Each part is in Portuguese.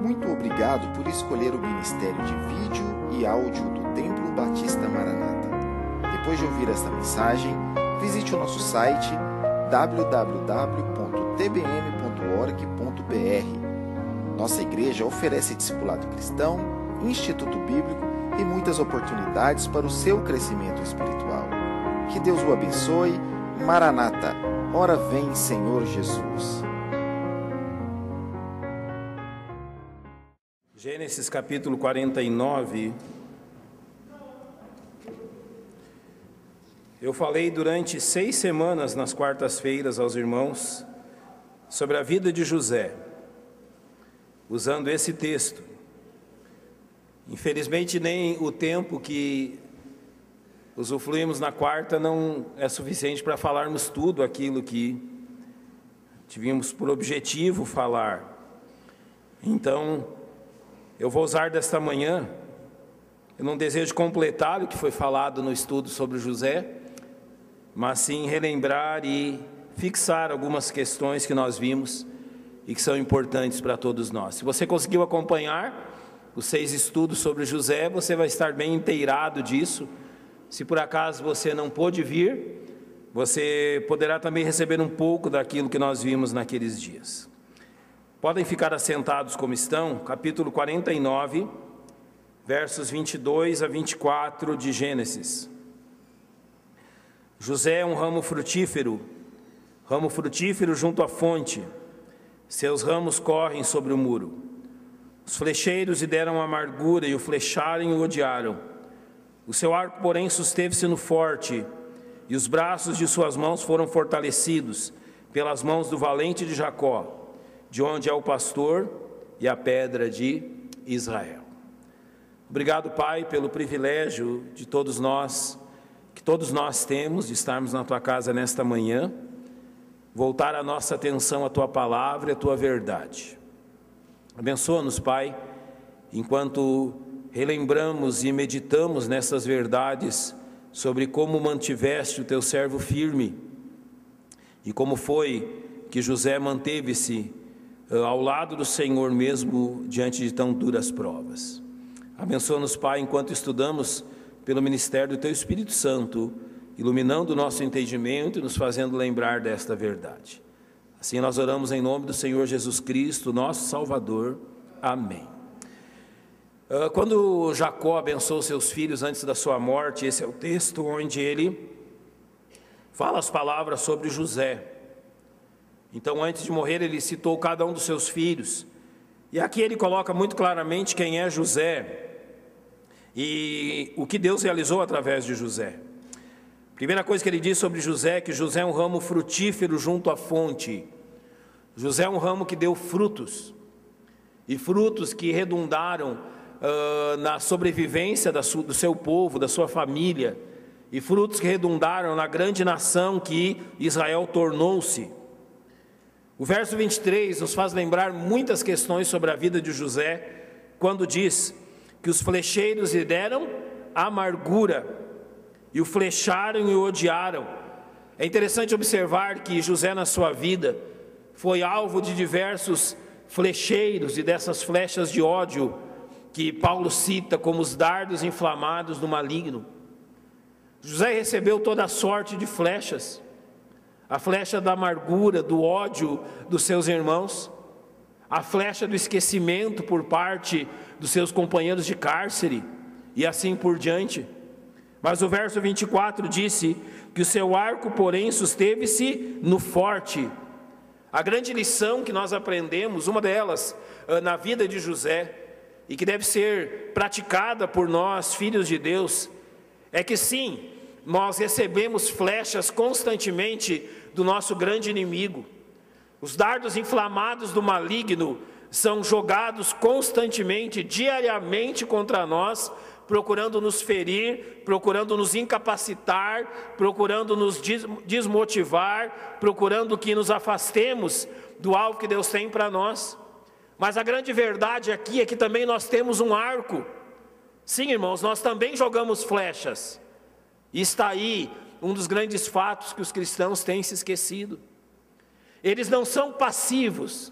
Muito obrigado por escolher o Ministério de Vídeo e Áudio do Templo Batista Maranata. Depois de ouvir esta mensagem, visite o nosso site www.tbm.org.br. Nossa igreja oferece discipulado cristão, instituto bíblico e muitas oportunidades para o seu crescimento espiritual. Que Deus o abençoe. Maranata, ora vem, Senhor Jesus. Gênesis capítulo 49. Eu falei durante 6 semanas nas quartas-feiras aos irmãos sobre a vida de José, usando esse texto. Infelizmente, nem o tempo que usufruímos na quarta não é suficiente para falarmos tudo aquilo que tivemos por objetivo falar. Então, eu vou usar desta manhã, eu não desejo completar o que foi falado no estudo sobre José, mas sim relembrar e fixar algumas questões que nós vimos e que são importantes para todos nós. Se você conseguiu acompanhar os 6 estudos sobre José, você vai estar bem inteirado disso. Se por acaso você não pôde vir, você poderá também receber um pouco daquilo que nós vimos naqueles dias. Podem ficar assentados como estão, capítulo 49, versos 22 a 24 de Gênesis. José é um ramo frutífero junto à fonte, seus ramos correm sobre o muro. Os flecheiros lhe deram amargura e o flecharam e o odiaram. O seu arco, porém, susteve-se no forte, e os braços de suas mãos foram fortalecidos pelas mãos do valente de Jacó, de onde é o pastor e a pedra de Israel. Obrigado, Pai, pelo privilégio de todos nós, que todos nós temos de estarmos na Tua casa nesta manhã, voltar a nossa atenção à Tua palavra e à Tua verdade. Abençoa-nos, Pai, enquanto relembramos e meditamos nessas verdades sobre como mantiveste o Teu servo firme e como foi que José manteve-se ao lado do Senhor mesmo diante de tão duras provas. Abençoa-nos, Pai, enquanto estudamos pelo ministério do Teu Espírito Santo, iluminando o nosso entendimento e nos fazendo lembrar desta verdade. Assim nós oramos em nome do Senhor Jesus Cristo, nosso Salvador. Amém. Quando Jacó abençoou seus filhos antes da sua morte, esse é o texto onde ele fala as palavras sobre José. Então, antes de morrer, ele citou cada um dos seus filhos. E aqui ele coloca muito claramente quem é José e o que Deus realizou através de José. Primeira coisa que ele diz sobre José é que José é um ramo frutífero junto à fonte. José é um ramo que deu frutos, e frutos que redundaram na sobrevivência do seu povo, da sua família, e frutos que redundaram na grande nação que Israel tornou-se. O verso 23 nos faz lembrar muitas questões sobre a vida de José, quando diz que os flecheiros lhe deram amargura, e o flecharam e o odiaram. É interessante observar que José, na sua vida, foi alvo de diversos flecheiros e dessas flechas de ódio, que Paulo cita como os dardos inflamados do maligno. José recebeu toda a sorte de flechas, a flecha da amargura, do ódio dos seus irmãos, a flecha do esquecimento por parte dos seus companheiros de cárcere, e assim por diante. Mas o verso 24 disse que o seu arco, porém, susteve-se no forte. A grande lição que nós aprendemos, uma delas na vida de José, e que deve ser praticada por nós, filhos de Deus, é que sim, nós recebemos flechas constantemente do nosso grande inimigo. Os dardos inflamados do maligno são jogados constantemente, diariamente contra nós, procurando nos ferir, procurando nos incapacitar, procurando nos desmotivar, procurando que nos afastemos do alvo que Deus tem para nós. Mas a grande verdade aqui é que também nós temos um arco. Sim, irmãos, nós também jogamos flechas. E está aí um dos grandes fatos que os cristãos têm se esquecido. Eles não são passivos.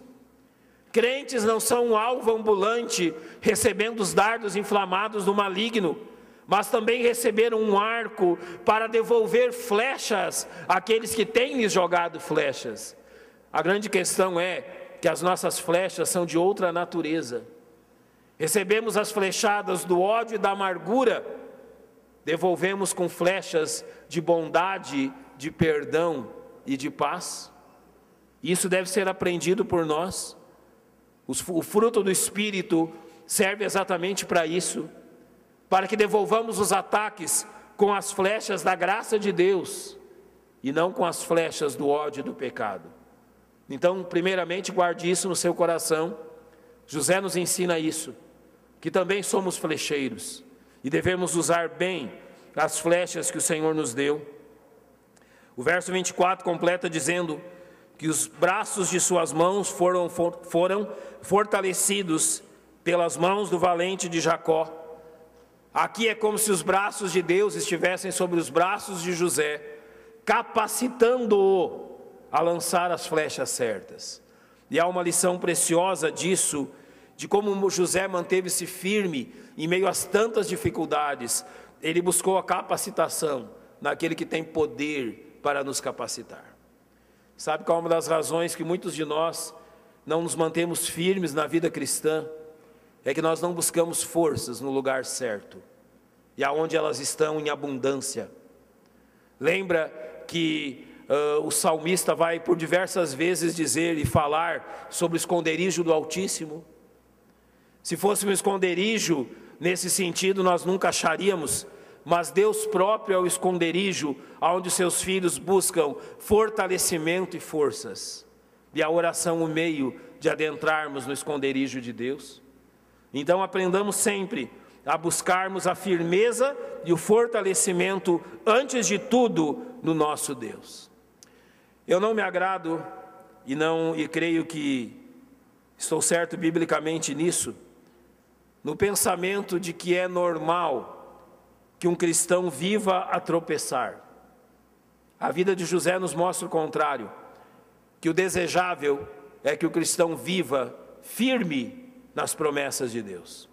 Crentes não são um alvo ambulante, recebendo os dardos inflamados do maligno, mas também receberam um arco para devolver flechas àqueles que têm lhes jogado flechas. A grande questão é que as nossas flechas são de outra natureza. Recebemos as flechadas do ódio e da amargura, devolvemos com flechas de bondade, de perdão e de paz. Isso deve ser aprendido por nós. O fruto do Espírito serve exatamente para isso, para que devolvamos os ataques com as flechas da graça de Deus e não com as flechas do ódio e do pecado. Então, primeiramente, guarde isso no seu coração. José nos ensina isso, que também somos flecheiros e devemos usar bem as flechas que o Senhor nos deu. O verso 24 completa dizendo que os braços de suas mãos foram fortalecidos pelas mãos do valente de Jacó. Aqui é como se os braços de Deus estivessem sobre os braços de José, capacitando-o a lançar as flechas certas. E há uma lição preciosa disso, de como José manteve-se firme em meio às tantas dificuldades. Ele buscou a capacitação naquele que tem poder para nos capacitar. Sabe qual é uma das razões que muitos de nós não nos mantemos firmes na vida cristã? É que nós não buscamos forças no lugar certo, e aonde elas estão em abundância. Lembra que o salmista vai por diversas vezes dizer e falar sobre o esconderijo do Altíssimo? Se fosse um esconderijo, nesse sentido, nós nunca acharíamos, mas Deus próprio é o esconderijo, onde seus filhos buscam fortalecimento e forças, e a oração o meio de adentrarmos no esconderijo de Deus. Então aprendamos sempre a buscarmos a firmeza e o fortalecimento, antes de tudo, no nosso Deus. Eu não me agrado, e creio que estou certo biblicamente nisso, no pensamento de que é normal que um cristão viva a tropeçar. A vida de José nos mostra o contrário, que o desejável é que o cristão viva firme nas promessas de Deus.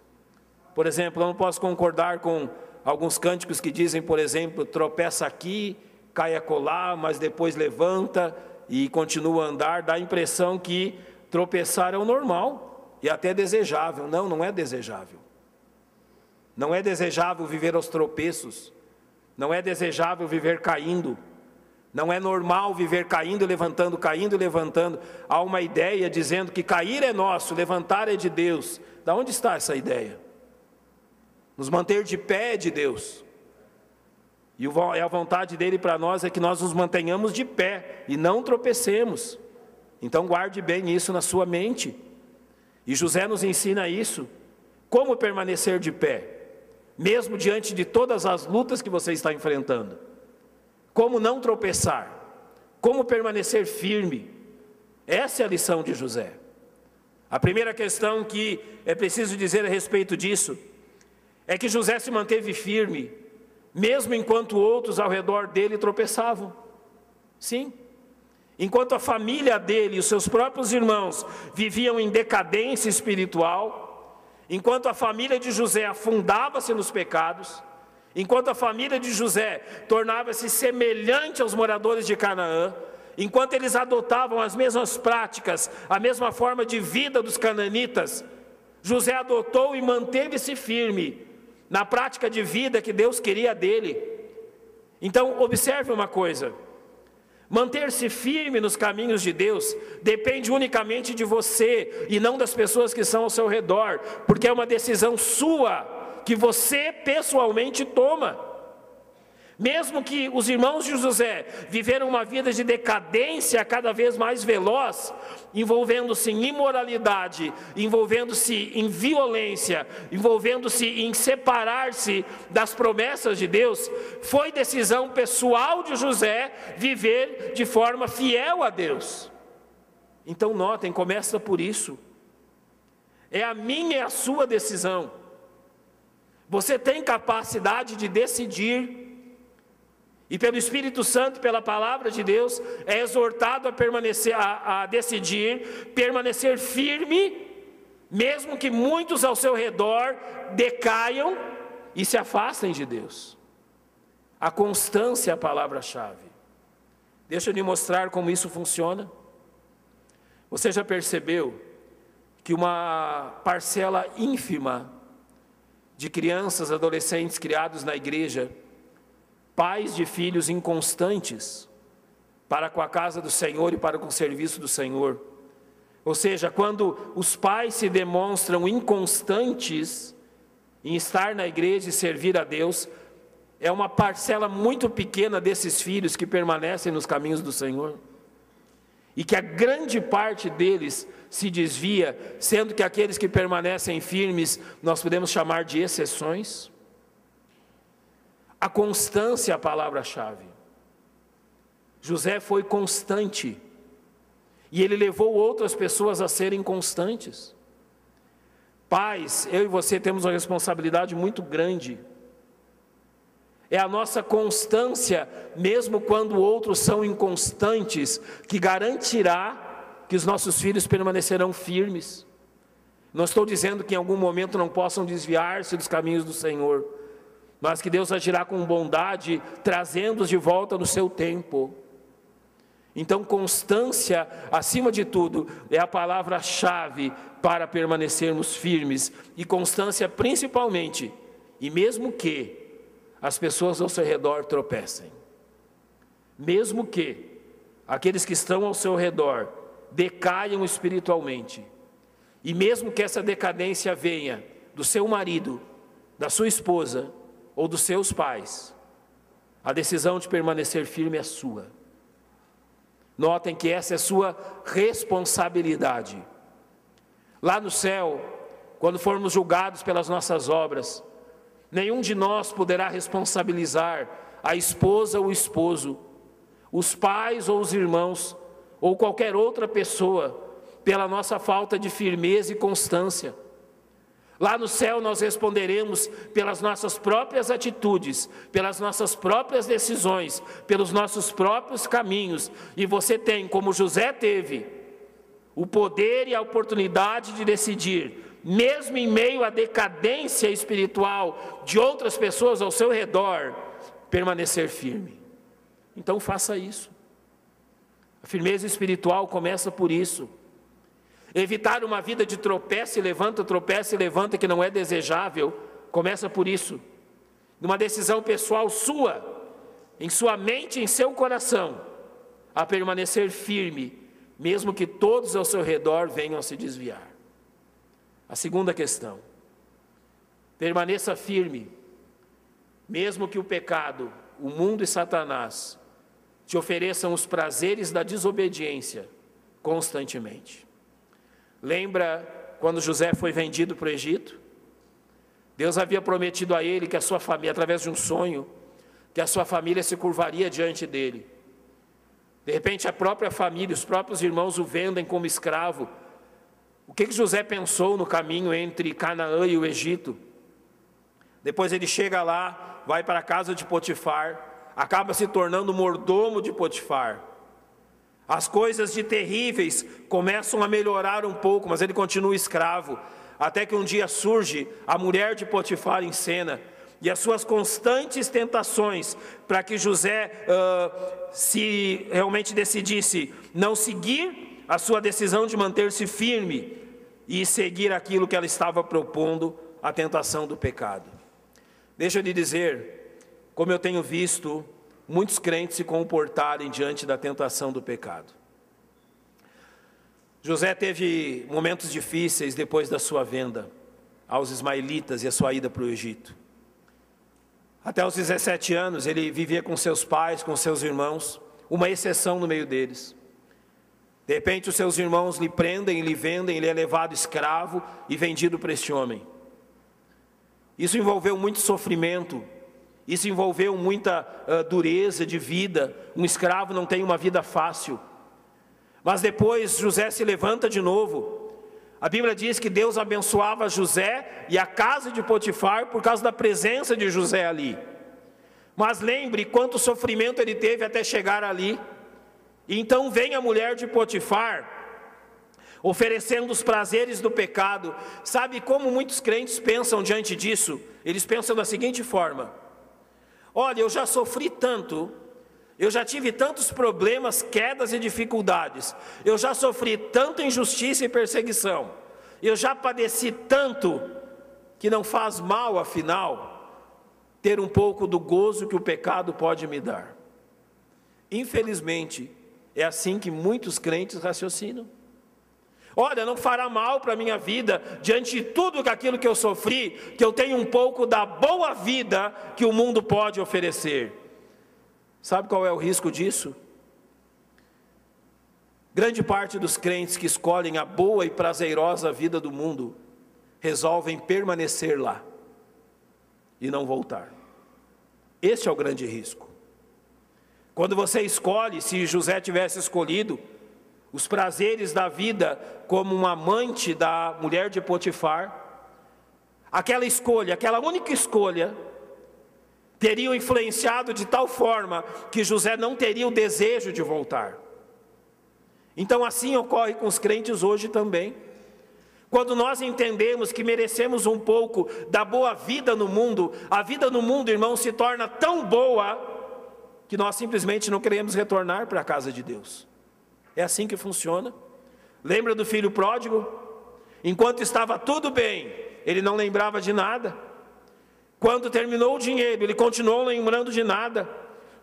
Por exemplo, eu não posso concordar com alguns cânticos que dizem, por exemplo, tropeça aqui, cai acolá, mas depois levanta e continua a andar. Dá a impressão que tropeçar é o normal e até desejável. Não, não é desejável. Não é desejável viver aos tropeços. Não é desejável viver caindo. Não é normal viver caindo e levantando, caindo e levantando. Há uma ideia dizendo que cair é nosso, levantar é de Deus. Da onde está essa ideia? Nos manter de pé é de Deus. E a vontade dele para nós é que nós nos mantenhamos de pé e não tropecemos. Então guarde bem isso na sua mente. E José nos ensina isso. Como permanecer de pé, mesmo diante de todas as lutas que você está enfrentando. Como não tropeçar, como permanecer firme. Essa é a lição de José. A primeira questão que é preciso dizer a respeito disso é que José se manteve firme, mesmo enquanto outros ao redor dele tropeçavam. Sim, enquanto a família dele e os seus próprios irmãos viviam em decadência espiritual, enquanto a família de José afundava-se nos pecados, enquanto a família de José tornava-se semelhante aos moradores de Canaã, enquanto eles adotavam as mesmas práticas, a mesma forma de vida dos cananitas, José adotou e manteve-se firme na prática de vida que Deus queria dele. Então, observe uma coisa: manter-se firme nos caminhos de Deus depende unicamente de você e não das pessoas que estão ao seu redor, porque é uma decisão sua, que você pessoalmente toma. Mesmo que os irmãos de José viveram uma vida de decadência cada vez mais veloz, envolvendo-se em imoralidade, envolvendo-se em violência, envolvendo-se em separar-se das promessas de Deus, foi decisão pessoal de José viver de forma fiel a Deus. Então notem, começa por isso. É a minha e a sua decisão. Você tem capacidade de decidir. e pelo Espírito Santo, pela palavra de Deus, é exortado a permanecer, a decidir permanecer firme, mesmo que muitos ao seu redor decaiam e se afastem de Deus. A constância é a palavra-chave. Deixa eu lhe mostrar como isso funciona. Você já percebeu que uma parcela ínfima de crianças, adolescentes criados na igreja, pais de filhos inconstantes para com a casa do Senhor e para com o serviço do Senhor, ou seja, quando os pais se demonstram inconstantes em estar na igreja e servir a Deus, é uma parcela muito pequena desses filhos que permanecem nos caminhos do Senhor, e que a grande parte deles se desvia, sendo que aqueles que permanecem firmes, nós podemos chamar de exceções. A constância é a palavra-chave. José foi constante, e ele levou outras pessoas a serem constantes. Pais, eu e você temos uma responsabilidade muito grande. É a nossa constância, mesmo quando outros são inconstantes, que garantirá que os nossos filhos permanecerão firmes. Não estou dizendo que em algum momento não possam desviar-se dos caminhos do Senhor, mas que Deus agirá com bondade, trazendo-os de volta no seu tempo. Então, constância, acima de tudo, é a palavra-chave para permanecermos firmes. E constância principalmente, e mesmo que as pessoas ao seu redor tropecem, mesmo que aqueles que estão ao seu redor decaiam espiritualmente, e mesmo que essa decadência venha do seu marido, da sua esposa ou dos seus pais, a decisão de permanecer firme é sua. Notem que essa é sua responsabilidade. Lá no céu, quando formos julgados pelas nossas obras, nenhum de nós poderá responsabilizar a esposa ou o esposo, os pais ou os irmãos, ou qualquer outra pessoa, pela nossa falta de firmeza e constância. Lá no céu nós responderemos pelas nossas próprias atitudes, pelas nossas próprias decisões, pelos nossos próprios caminhos. E você tem, como José teve, o poder e a oportunidade de decidir, mesmo em meio à decadência espiritual de outras pessoas ao seu redor, permanecer firme. Então faça isso. A firmeza espiritual começa por isso. Evitar uma vida de tropeça e levanta, que não é desejável, começa por isso. Numa decisão pessoal sua, em sua mente, em seu coração, a permanecer firme, mesmo que todos ao seu redor venham a se desviar. A segunda questão: permaneça firme, mesmo que o pecado, o mundo e Satanás te ofereçam os prazeres da desobediência constantemente. Lembra quando José foi vendido para o Egito? Deus havia prometido a ele que a sua família, através de um sonho, que a sua família se curvaria diante dele. De repente a própria família, os próprios irmãos o vendem como escravo. O que José pensou no caminho entre Canaã e o Egito? Depois ele chega lá, vai para a casa de Potifar, acaba se tornando mordomo de Potifar. As coisas de terríveis começam a melhorar um pouco, mas ele continua escravo, até que um dia surge a mulher de Potifar em cena, e as suas constantes tentações para que José se realmente decidisse não seguir a sua decisão de manter-se firme e seguir aquilo que ela estava propondo, a tentação do pecado. Deixa eu lhe dizer, como eu tenho visto muitos crentes se comportarem diante da tentação do pecado. José teve momentos difíceis depois da sua venda aos ismaelitas e a sua ida para o Egito. Até os 17 anos ele vivia com seus pais, com seus irmãos, uma exceção no meio deles. De repente os seus irmãos lhe prendem, lhe vendem, ele é levado escravo e vendido para este homem. Isso envolveu muito sofrimento. Isso envolveu muita dureza de vida. Um escravo não tem uma vida fácil. Mas depois José se levanta de novo. A Bíblia diz que Deus abençoava José e a casa de Potifar por causa da presença de José ali. Mas lembre quanto sofrimento ele teve até chegar ali. Então vem a mulher de Potifar, oferecendo os prazeres do pecado. Sabe como muitos crentes pensam diante disso? Eles pensam da seguinte forma: olha, eu já sofri tanto, eu já tive tantos problemas, quedas e dificuldades, eu já sofri tanta injustiça e perseguição, eu já padeci tanto, que não faz mal, afinal, ter um pouco do gozo que o pecado pode me dar. Infelizmente, é assim que muitos crentes raciocinam. Olha, não fará mal para a minha vida, diante de tudo aquilo que eu sofri, que eu tenho um pouco da boa vida que o mundo pode oferecer. Sabe qual é o risco disso? Grande parte dos crentes que escolhem a boa e prazerosa vida do mundo, resolvem permanecer lá e não voltar. Este é o grande risco. Quando você escolhe, se José tivesse escolhido os prazeres da vida como um amante da mulher de Potifar, aquela escolha, aquela única escolha, teria influenciado de tal forma que José não teria o desejo de voltar. Então assim ocorre com os crentes hoje também. Quando nós entendemos que merecemos um pouco da boa vida no mundo, a vida no mundo, irmão, se torna tão boa que nós simplesmente não queremos retornar para a casa de Deus. É assim que funciona. Lembra do filho pródigo? Enquanto estava tudo bem, ele não lembrava de nada. Quando terminou o dinheiro, ele continuou lembrando de nada.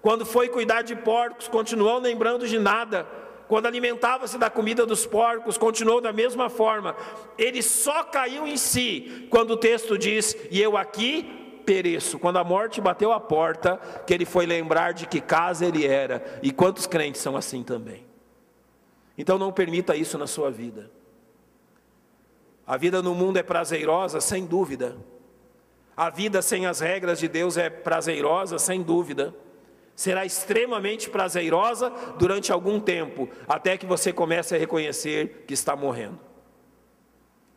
Quando foi cuidar de porcos, continuou lembrando de nada. Quando alimentava-se da comida dos porcos, continuou da mesma forma. Ele só caiu em si quando o texto diz: e eu aqui pereço. Quando a morte bateu a porta, que ele foi lembrar de que casa ele era. E quantos crentes são assim também? Então não permita isso na sua vida. A vida no mundo é prazerosa, sem dúvida. A vida sem as regras de Deus é prazerosa, sem dúvida. Será extremamente prazerosa durante algum tempo, até que você comece a reconhecer que está morrendo.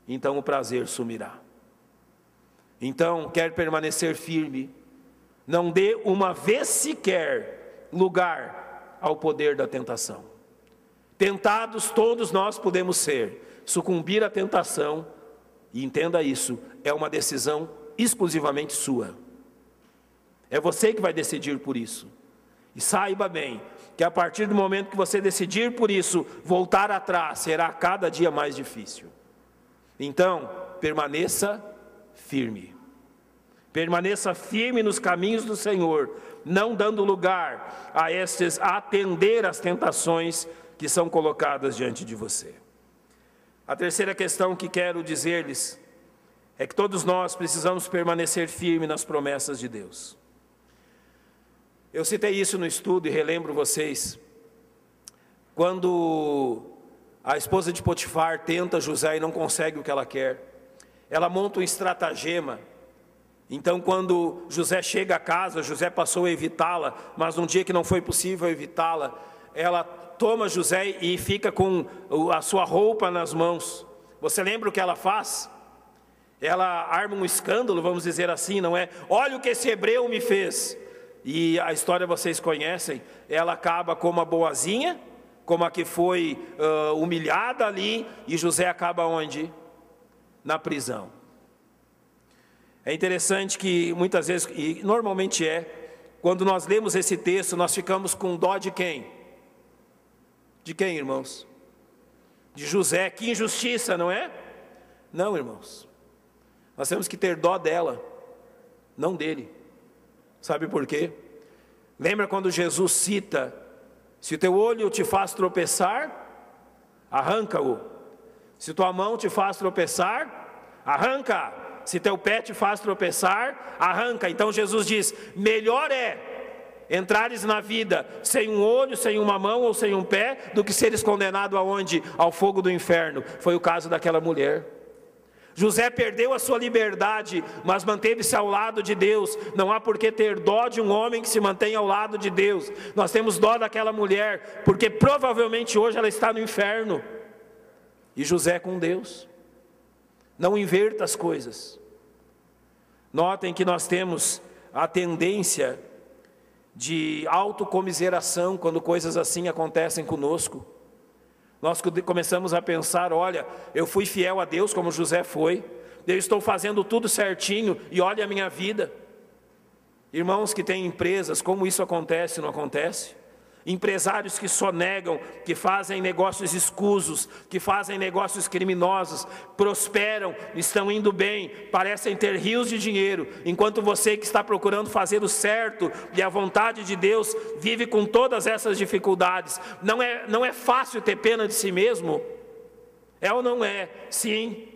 Então o prazer sumirá. Então, quer permanecer firme, não dê uma vez sequer lugar ao poder da tentação. Tentados todos nós podemos ser. Sucumbir à tentação, e entenda isso, é uma decisão exclusivamente sua. É você que vai decidir por isso. E saiba bem, que a partir do momento que você decidir por isso, voltar atrás será cada dia mais difícil. Então, permaneça firme. Permaneça firme nos caminhos do Senhor, não dando lugar a atender às tentações que são colocadas diante de você. A terceira questão que quero dizer-lhes é que todos nós precisamos permanecer firmes nas promessas de Deus. Eu citei isso no estudo e relembro vocês. Quando a esposa de Potifar tenta José e não consegue o que ela quer, ela monta um estratagema. Então, quando José chega a casa, José passou a evitá-la, mas num dia que não foi possível evitá-la, ela toma José e fica com a sua roupa nas mãos. Você lembra o que ela faz? Ela arma um escândalo, vamos dizer assim, não é? Olha o que esse hebreu me fez. E a história vocês conhecem. Ela acaba como a boazinha, como a que foi humilhada ali, e José acaba onde? Na prisão. É interessante que muitas vezes, e normalmente quando nós lemos esse texto, nós ficamos com dó de quem? De quem, irmãos? De José. Que injustiça, não é? Não, irmãos. Nós temos que ter dó dela, não dele. Sabe por quê? Lembra quando Jesus cita: se o teu olho te faz tropeçar, arranca-o. Se tua mão te faz tropeçar, arranca. Se teu pé te faz tropeçar, arranca. Então Jesus diz: melhor é entrares na vida sem um olho, sem uma mão ou sem um pé, do que seres condenado aonde? Ao fogo do inferno. Foi o caso daquela mulher. José perdeu a sua liberdade, mas manteve-se ao lado de Deus. Não há por que ter dó de um homem que se mantém ao lado de Deus. Nós temos dó daquela mulher, porque provavelmente hoje ela está no inferno. E José com Deus. Não inverta as coisas. Notem que nós temos a tendência de autocomiseração quando coisas assim acontecem conosco. Nós começamos a pensar, olha, eu fui fiel a Deus como José foi, eu estou fazendo tudo certinho e olha a minha vida. Irmãos que têm empresas, como isso acontece, não acontece? Empresários que sonegam, que fazem negócios escusos, que fazem negócios criminosos, prosperam, estão indo bem, parecem ter rios de dinheiro, enquanto você que está procurando fazer o certo e a vontade de Deus, vive com todas essas dificuldades. Não é fácil ter pena de si mesmo? É ou não é? Sim.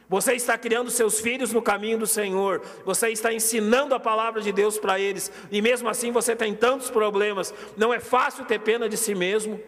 Você está criando seus filhos no caminho do Senhor, você está ensinando a palavra de Deus para eles, e mesmo assim você tem tantos problemas. Não é fácil ter pena de si mesmo.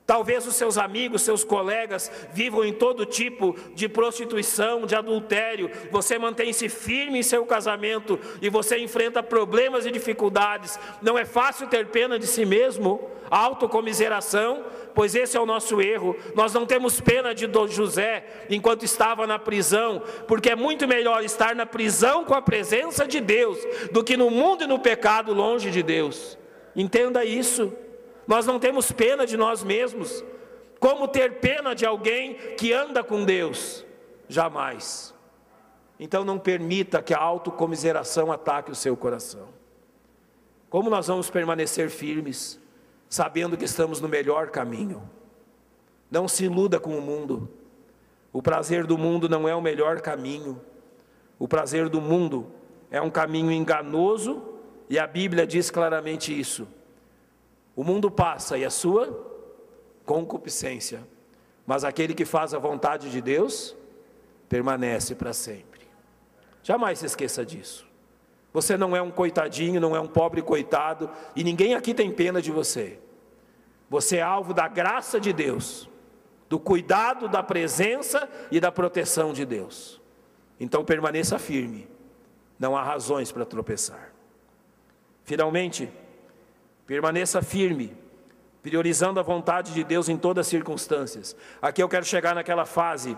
Talvez os seus amigos, seus colegas vivam em todo tipo de prostituição, de adultério. Você mantém-se firme em seu casamento e você enfrenta problemas e dificuldades. Não é fácil ter pena de si mesmo, autocomiseração, pois esse é o nosso erro. Nós não temos pena de José enquanto estava na prisão, porque é muito melhor estar na prisão com a presença de Deus do que no mundo e no pecado longe de Deus. Entenda isso. Nós não temos pena de nós mesmos. Como ter pena de alguém que anda com Deus? Jamais. Então não permita que a autocomiseração ataque o seu coração. Como nós vamos permanecer firmes, sabendo que estamos no melhor caminho? Não se iluda com o mundo. O prazer do mundo não é o melhor caminho. O prazer do mundo é um caminho enganoso, e a Bíblia diz claramente isso. O mundo passa e a sua concupiscência, mas aquele que faz a vontade de Deus permanece para sempre. Jamais se esqueça disso. Você não é um coitadinho, não é um pobre coitado, e ninguém aqui tem pena de você. Você é alvo da graça de Deus, do cuidado, da presença e da proteção de Deus. Então permaneça firme, não há razões para tropeçar. Finalmente, permaneça firme, priorizando a vontade de Deus em todas as circunstâncias. Aqui eu quero chegar naquela fase,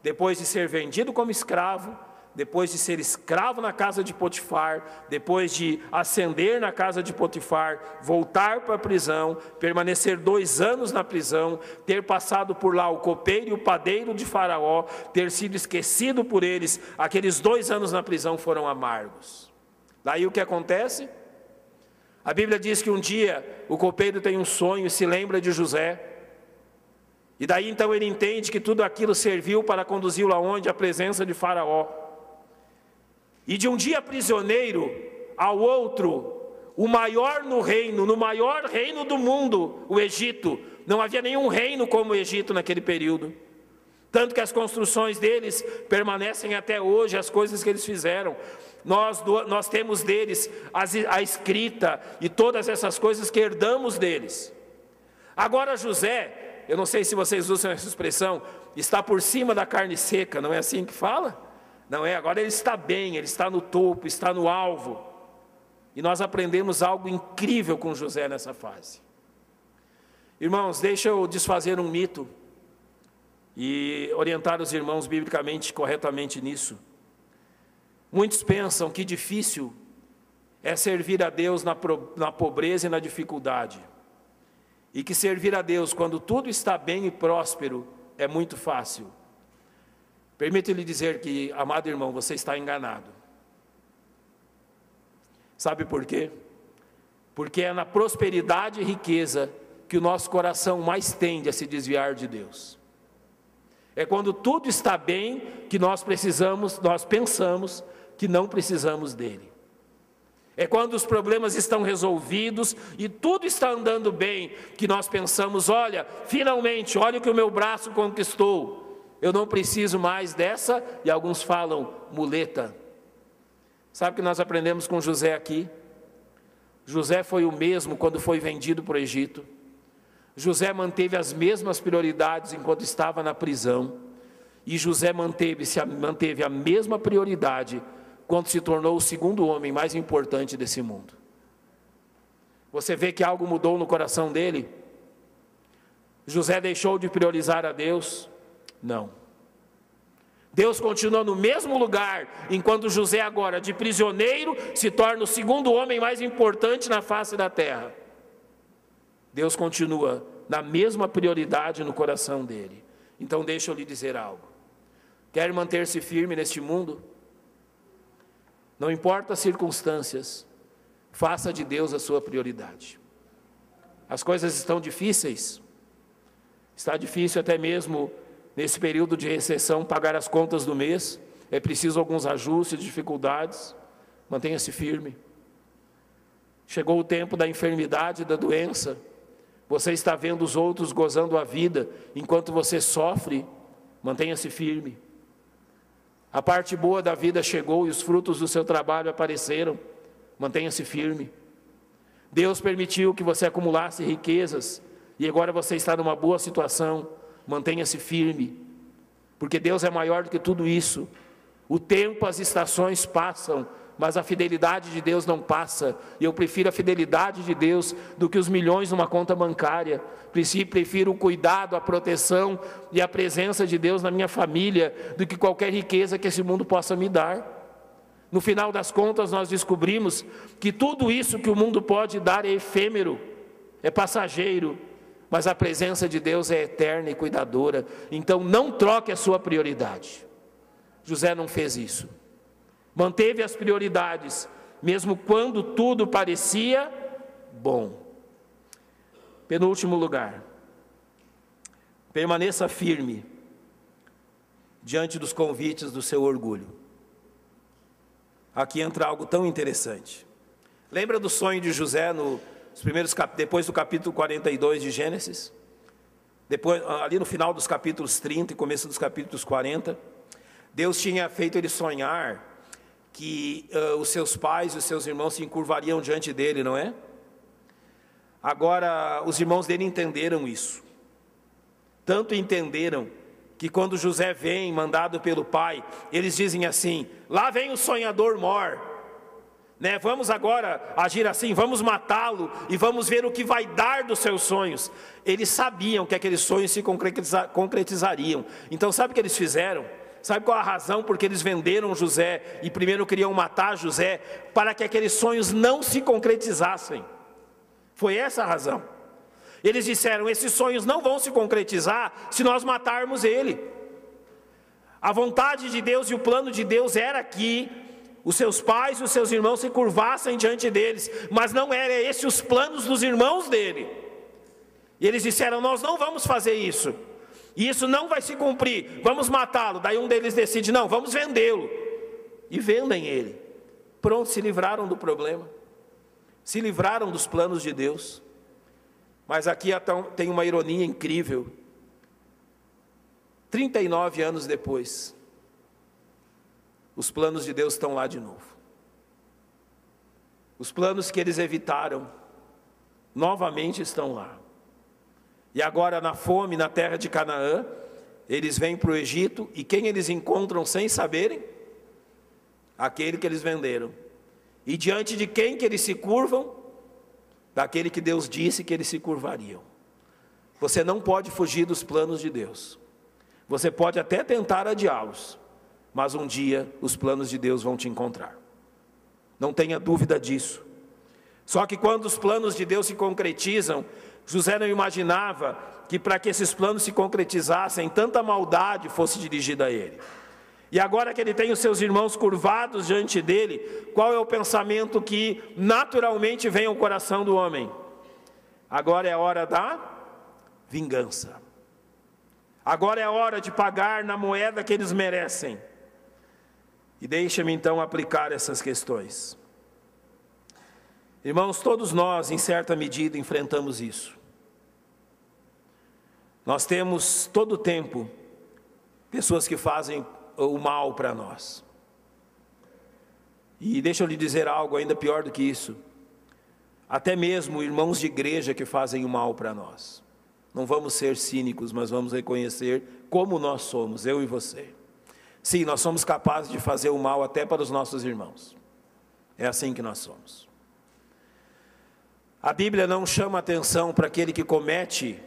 depois de ser vendido como escravo, depois de ser escravo na casa de Potifar, depois de ascender na casa de Potifar, voltar para a prisão, permanecer 2 anos na prisão, ter passado por lá o copeiro e o padeiro de Faraó, ter sido esquecido por eles, aqueles 2 anos na prisão foram amargos. Daí o que acontece? A Bíblia diz que um dia o copeiro tem um sonho e se lembra de José. E daí então ele entende que tudo aquilo serviu para conduzi-lo aonde? A presença de Faraó. E de um dia prisioneiro ao outro, o maior no maior reino do mundo, o Egito. Não havia nenhum reino como o Egito naquele período. Tanto que as construções deles permanecem até hoje, as coisas que eles fizeram. Nós temos deles a escrita e todas essas coisas que herdamos deles. Agora José, eu não sei se vocês usam essa expressão, está por cima da carne seca, não é assim que fala? Não é, agora ele está bem, ele está no topo, está no alvo. E nós aprendemos algo incrível com José nessa fase. Irmãos, deixa eu desfazer um mito e orientar os irmãos biblicamente, corretamente nisso. Muitos pensam que difícil é servir a Deus na pobreza e na dificuldade. E que servir a Deus quando tudo está bem e próspero é muito fácil. Permita-lhe dizer que, amado irmão, você está enganado. Sabe por quê? Porque é na prosperidade e riqueza que o nosso coração mais tende a se desviar de Deus. É quando tudo está bem que nós pensamos que não precisamos dele. É quando os problemas estão resolvidos e tudo está andando bem que nós pensamos, olha, finalmente, olha o que o meu braço conquistou. Eu não preciso mais dessa, e alguns falam, muleta. Sabe o que nós aprendemos com José aqui? José foi o mesmo quando foi vendido para o Egito. José manteve as mesmas prioridades enquanto estava na prisão. E José manteve a mesma prioridade quando se tornou o segundo homem mais importante desse mundo. Você vê que algo mudou no coração dele? José deixou de priorizar a Deus? Não. Deus continua no mesmo lugar, enquanto José agora, de prisioneiro, se torna o segundo homem mais importante na face da terra. Deus continua na mesma prioridade no coração dele. Então deixa eu lhe dizer algo. Quer manter-se firme neste mundo? Não importa as circunstâncias, faça de Deus a sua prioridade. As coisas estão difíceis. Está difícil até mesmo nesse período de recessão pagar as contas do mês. É preciso alguns ajustes, dificuldades. Mantenha-se firme. Chegou o tempo da enfermidade, da doença. Você está vendo os outros gozando a vida, enquanto você sofre. Mantenha-se firme. A parte boa da vida chegou e os frutos do seu trabalho apareceram. Mantenha-se firme. Deus permitiu que você acumulasse riquezas e agora você está numa boa situação. Mantenha-se firme, porque Deus é maior do que tudo isso. O tempo, as estações passam, mas a fidelidade de Deus não passa. E eu prefiro a fidelidade de Deus do que os milhões numa conta bancária. Prefiro o cuidado, a proteção e a presença de Deus na minha família do que qualquer riqueza que esse mundo possa me dar. No final das contas, nós descobrimos que tudo isso que o mundo pode dar é efêmero, é passageiro, mas a presença de Deus é eterna e cuidadora. Então não troque a sua prioridade. José não fez isso. Manteve as prioridades, mesmo quando tudo parecia bom. Penúltimo lugar, permaneça firme diante dos convites do seu orgulho. Aqui entra algo tão interessante. Lembra do sonho de José depois do capítulo 42 de Gênesis? Depois, ali no final dos capítulos 30 e começo dos capítulos 40, Deus tinha feito ele sonhar que os seus pais e os seus irmãos se encurvariam diante dele, não é? Agora, os irmãos dele entenderam isso. Tanto entenderam que quando José vem, mandado pelo pai, eles dizem assim: lá vem o sonhador mor, né? Vamos agora agir assim, vamos matá-lo e vamos ver o que vai dar dos seus sonhos. Eles sabiam que aqueles sonhos se concretizariam. Então sabe o que eles fizeram? Sabe qual a razão porque eles venderam José e primeiro queriam matar José? Para que aqueles sonhos não se concretizassem. Foi essa a razão. Eles disseram: esses sonhos não vão se concretizar se nós matarmos ele. A vontade de Deus e o plano de Deus era que os seus pais e os seus irmãos se curvassem diante deles, mas não era esse os planos dos irmãos dele. E eles disseram: nós não vamos fazer isso, e isso não vai se cumprir, vamos matá-lo. Daí um deles decide: não, vamos vendê-lo. E vendem ele. Pronto, se livraram do problema, se livraram dos planos de Deus. Mas aqui tem uma ironia incrível. 39 anos depois, os planos de Deus estão lá de novo. Os planos que eles evitaram, novamente estão lá. E agora na fome, na terra de Canaã, eles vêm para o Egito, e quem eles encontram sem saberem? Aquele que eles venderam. E diante de quem que eles se curvam? Daquele que Deus disse que eles se curvariam. Você não pode fugir dos planos de Deus. Você pode até tentar adiá-los, mas um dia os planos de Deus vão te encontrar. Não tenha dúvida disso. Só que quando os planos de Deus se concretizam, José não imaginava que para que esses planos se concretizassem, tanta maldade fosse dirigida a ele. E agora que ele tem os seus irmãos curvados diante dele, qual é o pensamento que naturalmente vem ao coração do homem? Agora é a hora da vingança. Agora é a hora de pagar na moeda que eles merecem. E deixa-me então aplicar essas questões. Irmãos, todos nós, em certa medida, enfrentamos isso. Nós temos todo o tempo pessoas que fazem o mal para nós. E deixa eu lhe dizer algo ainda pior do que isso. Até mesmo irmãos de igreja que fazem o mal para nós. Não vamos ser cínicos, mas vamos reconhecer como nós somos, eu e você. Sim, nós somos capazes de fazer o mal até para os nossos irmãos. É assim que nós somos. A Bíblia não chama atenção para aquele que comete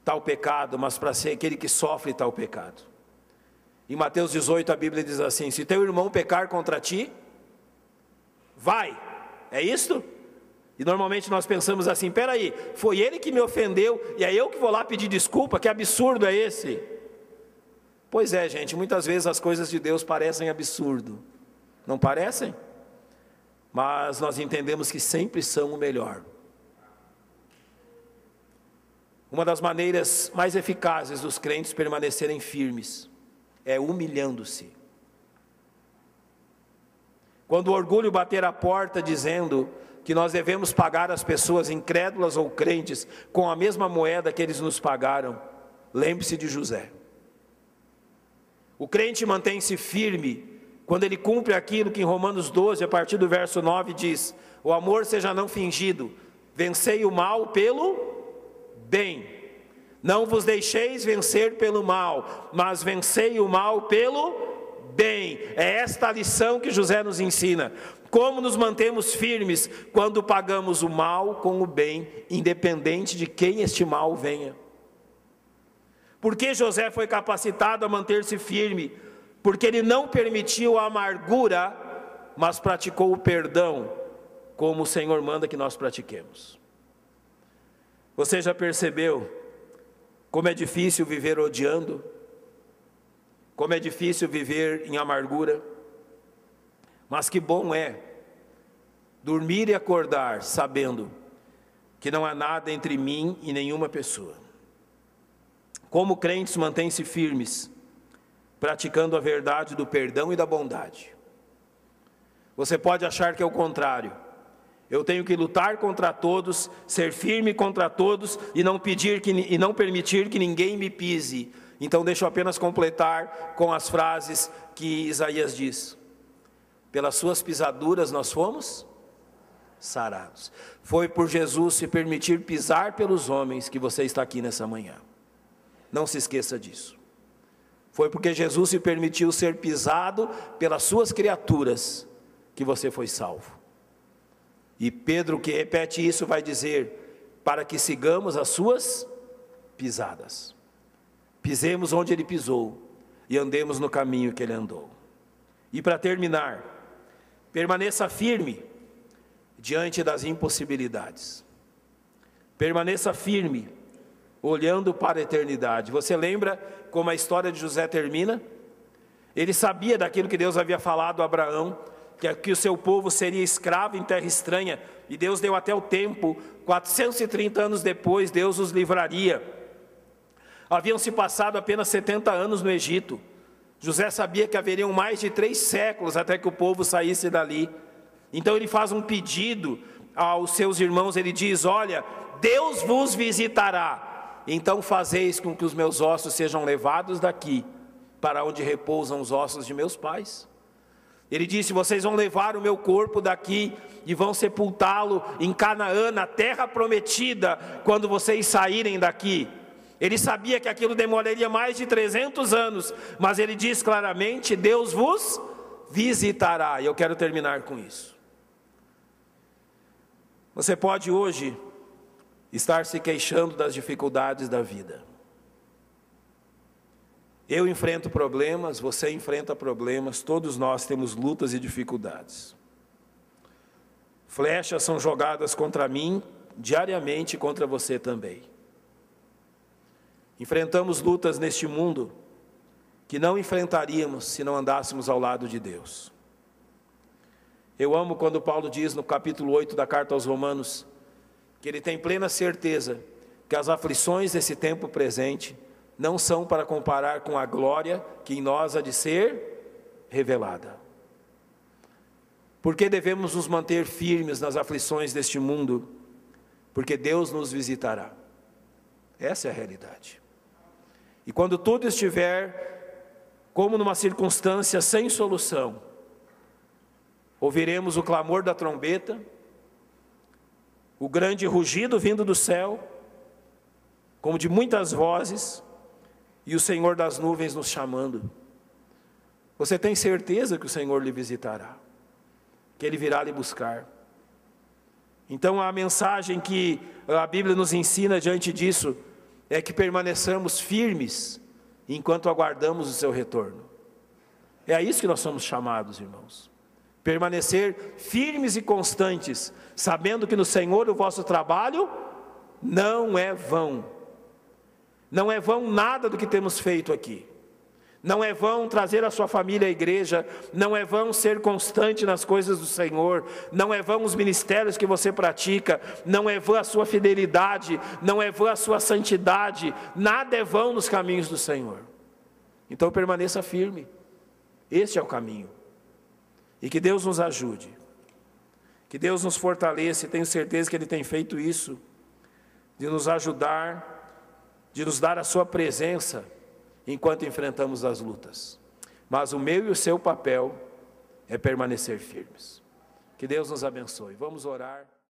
tal pecado, mas para ser aquele que sofre tal pecado. Em Mateus 18 a Bíblia diz assim: se teu irmão pecar contra ti, vai. É isto? E normalmente nós pensamos assim: peraí, foi ele que me ofendeu e é eu que vou lá pedir desculpa? Que absurdo é esse? Pois é, gente, muitas vezes as coisas de Deus parecem absurdo. Não parecem? Mas nós entendemos que sempre são o melhor. Uma das maneiras mais eficazes dos crentes permanecerem firmes é humilhando-se. Quando o orgulho bater a porta dizendo que nós devemos pagar as pessoas incrédulas ou crentes com a mesma moeda que eles nos pagaram, lembre-se de José. O crente mantém-se firme quando ele cumpre aquilo que em Romanos 12, a partir do verso 9 diz: o amor seja não fingido, vencei o mal pelo bem. Não vos deixeis vencer pelo mal, mas vencei o mal pelo bem. É esta a lição que José nos ensina. Como nos mantemos firmes quando pagamos o mal com o bem, independente de quem este mal venha. Por que José foi capacitado a manter-se firme? Porque ele não permitiu a amargura, mas praticou o perdão, como o Senhor manda que nós pratiquemos. Você já percebeu como é difícil viver odiando? Como é difícil viver em amargura? Mas que bom é dormir e acordar sabendo que não há nada entre mim e nenhuma pessoa. Como crentes mantêm-se firmes, praticando a verdade do perdão e da bondade. Você pode achar que é o contrário. Eu tenho que lutar contra todos, ser firme contra todos e não permitir que ninguém me pise. Então deixa eu apenas completar com as frases que Isaías diz: pelas suas pisaduras nós fomos sarados. Foi por Jesus se permitir pisar pelos homens que você está aqui nessa manhã. Não se esqueça disso. Foi porque Jesus se permitiu ser pisado pelas suas criaturas que você foi salvo. E Pedro, que repete isso, vai dizer: para que sigamos as suas pisadas. Pisemos onde ele pisou e andemos no caminho que ele andou. E para terminar, permaneça firme diante das impossibilidades. Permaneça firme, olhando para a eternidade. Você lembra como a história de José termina? Ele sabia daquilo que Deus havia falado a Abraão, que o seu povo seria escravo em terra estranha, e Deus deu até o tempo, 430 anos depois, Deus os livraria. Haviam se passado apenas 70 anos no Egito. José sabia que haveriam mais de 3 séculos até que o povo saísse dali. Então ele faz um pedido aos seus irmãos, ele diz: olha, Deus vos visitará, então fazeis com que os meus ossos sejam levados daqui, para onde repousam os ossos de meus pais. Ele disse: vocês vão levar o meu corpo daqui e vão sepultá-lo em Canaã, na terra prometida, quando vocês saírem daqui. Ele sabia que aquilo demoraria mais de 300 anos, mas ele diz claramente: Deus vos visitará. E eu quero terminar com isso. Você pode hoje estar se queixando das dificuldades da vida. Eu enfrento problemas, você enfrenta problemas, todos nós temos lutas e dificuldades. Flechas são jogadas contra mim diariamente e contra você também. Enfrentamos lutas neste mundo que não enfrentaríamos se não andássemos ao lado de Deus. Eu amo quando Paulo diz no capítulo 8 da carta aos Romanos, que ele tem plena certeza que as aflições desse tempo presente não são para comparar com a glória que em nós há de ser revelada. Por que devemos nos manter firmes nas aflições deste mundo? Porque Deus nos visitará. Essa é a realidade. E quando tudo estiver como numa circunstância sem solução, ouviremos o clamor da trombeta, o grande rugido vindo do céu, como de muitas vozes, e o Senhor das nuvens nos chamando. Você tem certeza que o Senhor lhe visitará, que Ele virá lhe buscar. Então a mensagem que a Bíblia nos ensina diante disso é que permaneçamos firmes enquanto aguardamos o seu retorno. É a isso que nós somos chamados, irmãos. Permanecer firmes e constantes, sabendo que no Senhor o vosso trabalho não é vão. Não é vão nada do que temos feito aqui. Não é vão trazer a sua família à igreja, não é vão ser constante nas coisas do Senhor, não é vão os ministérios que você pratica, não é vã a sua fidelidade, não é vã a sua santidade, nada é vão nos caminhos do Senhor. Então permaneça firme, este é o caminho. E que Deus nos ajude, que Deus nos fortaleça, e tenho certeza que Ele tem feito isso, de nos ajudar, de nos dar a sua presença, enquanto enfrentamos as lutas. Mas o meu e o seu papel é permanecer firmes. Que Deus nos abençoe. Vamos orar.